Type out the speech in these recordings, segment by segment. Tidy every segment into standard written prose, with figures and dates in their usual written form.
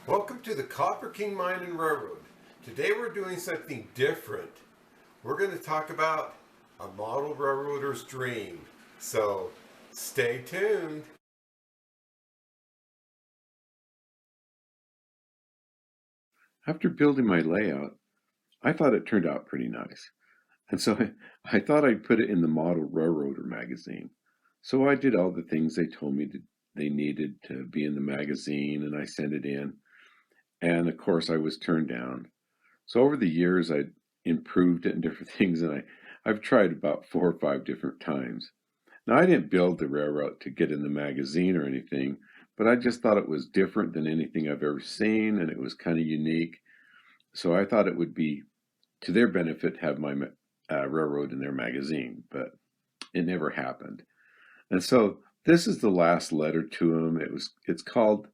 Welcome to the Copper King Mine and Railroad. Today we're doing something different. We're going to talk about a model railroader's dream. So stay tuned. After building my layout, I thought it turned out pretty nice. And so I thought I'd put it in the Model Railroader magazine. So I did all the things they told me they needed to be in the magazine, and I sent it in. And of course, I was turned down. So over the years, I improved it and different things, and I've tried about 4 or 5 different times. Now, I didn't build the railroad to get in the magazine or anything, but I just thought it was different than anything I've ever seen, and it was kind of unique. So I thought it would be to their benefit have my railroad in their magazine, but it never happened. And so this is the last letter to him. It's called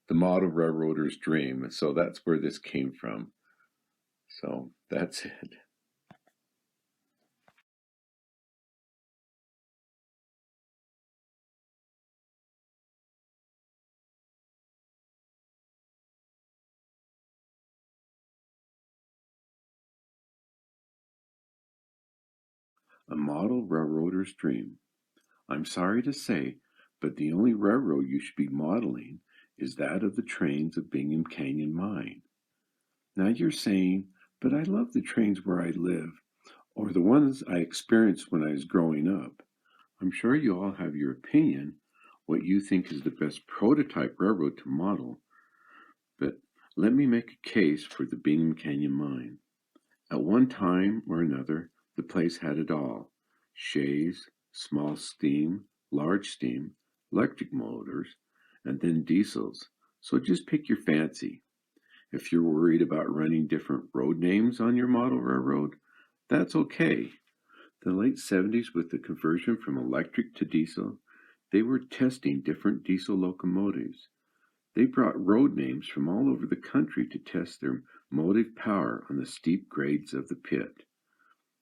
The Model Railroader's Dream, and so that's where this came from. So that's it. A Model Railroader's Dream. I'm sorry to say, but the only railroad you should be modeling is that of the trains of Bingham Canyon Mine. Now you're saying, but I love the trains where I live, or the ones I experienced when I was growing up. I'm sure you all have your opinion, what you think is the best prototype railroad to model, but let me make a case for the Bingham Canyon Mine. At one time or another, the place had it all: shays, small steam, large steam, electric motors, and then diesels. So just pick your fancy. If you're worried about running different road names on your model railroad, that's okay. The late 70s, with the conversion from electric to diesel, they were testing different diesel locomotives. They brought road names from all over the country to test their motive power on the steep grades of the pit.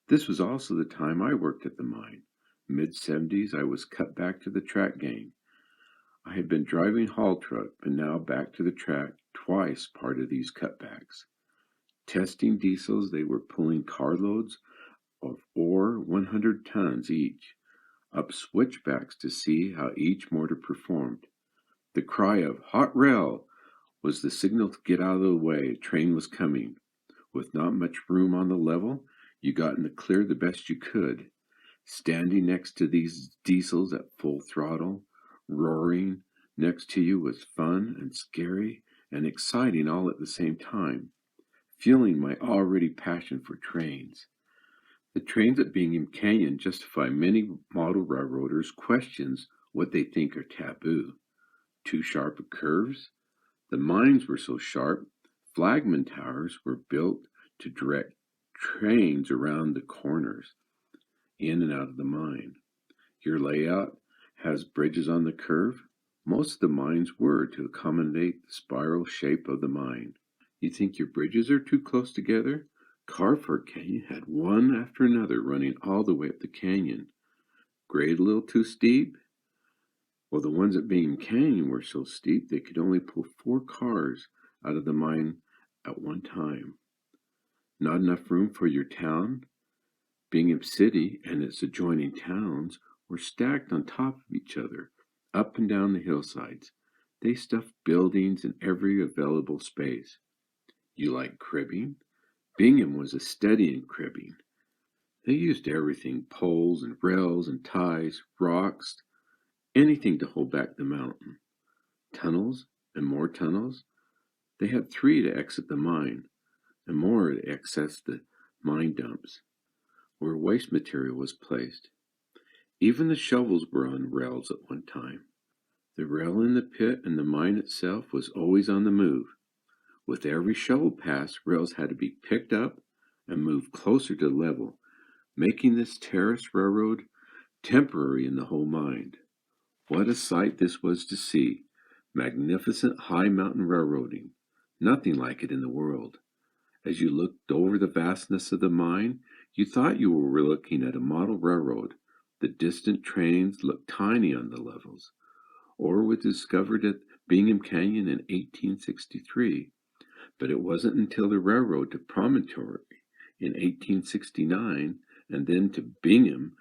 This was also the time I worked at the mine. Mid-70s, I was cut back to the track gang. I had been driving haul truck, but now back to the track, twice part of these cutbacks. Testing diesels, they were pulling carloads of ore 100 tons each, up switchbacks to see how each mortar performed. The cry of "hot rail" was the signal to get out of the way, a train was coming. With not much room on the level, you got in the clear the best you could. Standing next to these diesels at full throttle, roaring next to you was fun and scary and exciting all at the same time, fueling my already passion for trains. The trains at Bingham Canyon justify many model railroaders' questions what they think are taboo. Too sharp curves? The mines were so sharp, flagman towers were built to direct trains around the corners, in and out of the mine. Your layout has bridges on the curve. Most of the mines were to accommodate the spiral shape of the mine. You think your bridges are too close together? Carford Canyon had one after another running all the way up the canyon. Grade a little too steep? Well, the ones at Bingham Canyon were so steep they could only pull 4 cars out of the mine at one time. Not enough room for your town? Bingham City and its adjoining towns were stacked on top of each other, up and down the hillsides. They stuffed buildings in every available space. You like cribbing? Bingham was a study in cribbing. They used everything: poles and rails and ties, rocks, anything to hold back the mountain. Tunnels and more tunnels. They had 3 to exit the mine, and more to access the mine dumps, where waste material was placed. Even the shovels were on rails at one time. The rail in the pit and the mine itself was always on the move. With every shovel pass, rails had to be picked up and moved closer to level, making this terrace railroad temporary in the whole mine. What a sight this was to see! Magnificent high mountain railroading, nothing like it in the world. As you looked over the vastness of the mine, you thought you were looking at a model railroad. The distant trains looked tiny on the levels, or was discovered at Bingham Canyon in 1863, but it wasn't until the railroad to Promontory in 1869 and then to Bingham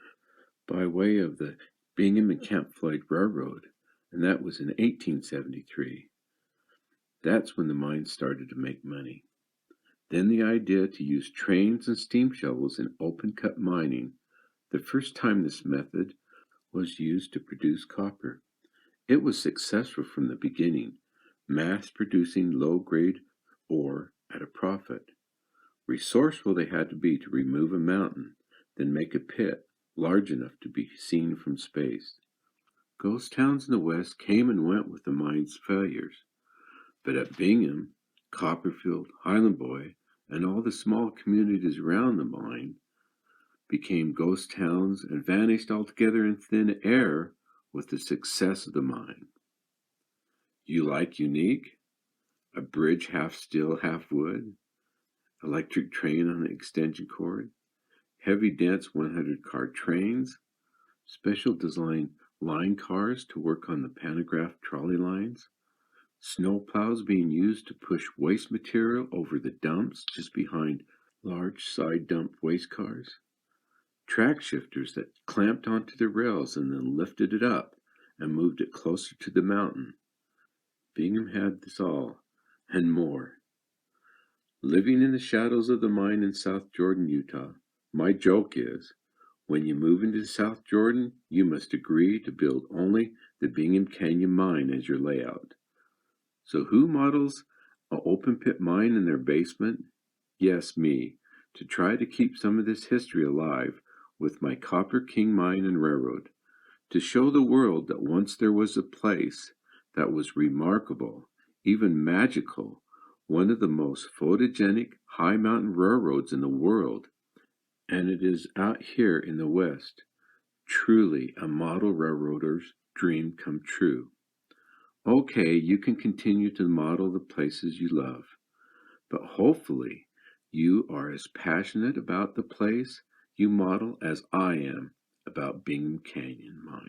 by way of the Bingham and Camp Floyd Railroad, and that was in 1873. That's when the mine started to make money. Then the idea to use trains and steam shovels in open-cut mining, the first time this method was used to produce copper. It was successful from the beginning, mass-producing low-grade ore at a profit. Resourceful they had to be to remove a mountain, then make a pit large enough to be seen from space. Ghost towns in the West came and went with the mine's failures, but at Bingham, Copperfield, Highland Boy, and all the small communities around the mine became ghost towns and vanished altogether in thin air with the success of the mine. You like unique? A bridge half steel, half wood? Electric train on an extension cord? Heavy dense 100-car trains? Special design line cars to work on the pantograph trolley lines? Snow plows being used to push waste material over the dumps just behind large side dump waste cars? Track shifters that clamped onto the rails and then lifted it up and moved it closer to the mountain. Bingham had this all, and more. Living in the shadows of the mine in South Jordan, Utah, my joke is, when you move into South Jordan, you must agree to build only the Bingham Canyon mine as your layout. So who models an open pit mine in their basement? Yes, me, to try to keep some of this history alive with my Copper King Mine and Railroad, to show the world that once there was a place that was remarkable, even magical, one of the most photogenic high mountain railroads in the world, and it is out here in the West, truly a model railroader's dream come true. Okay, you can continue to model the places you love, but hopefully you are as passionate about the place you model as I am about Bingham Canyon Mine.